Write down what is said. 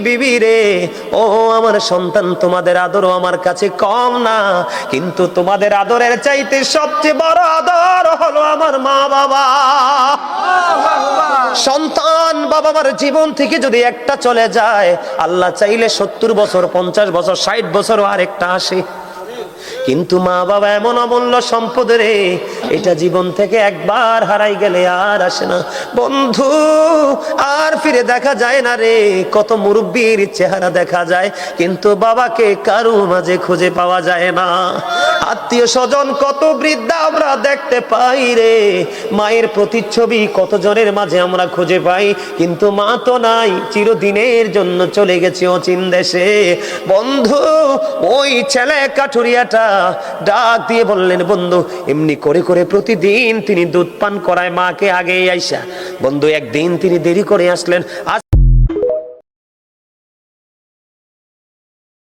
বিবি রে, ও আমার সন্তান, তোমাদের আদরও আমার কাছে কম না, কিন্তু তোমাদের আদরের চাইতে সবচেয়ে বড় আদর হলো আমার মা বাবা। সন্তান বাবা মার জীবন থেকে যদি একটা চলে যায়, আল্লাহ চাইলে 70 বছর, 50 বছর, 60 বছরও আরেকটা আসে, কিন্তু মা বাবা এমন অমূল্য সম্পদ রে, এটা জীবন থেকে একবার হারাই গেলে আর আসে না বন্ধু, আর ফিরে দেখা যায় না রে। কত মুরব্বীর চেহারা দেখা যায়, কিন্তু বাবাকে কারো মাঝে খুঁজে পাওয়া যায় না। আত্মীয় স্বজন কত বৃদ্ধা আমরা দেখতে পাই রে, মায়ের প্রতিচ্ছবি কতজনের মাঝে আমরা খুঁজে পাই, কিন্তু মা তো নাই, চিরদিনের জন্য চলে গেছে অচিন দেশে। বন্ধু, ওই ছেলে কাঠুরিয়াটা ডাক দিয়ে বললেন, বন্ধু, এমনি করে করে প্রতিদিন তিনি দুধ পান করায় মাকে, আগেই আইসা। বন্ধু, একদিন তিনি দেরি করে আসলেন।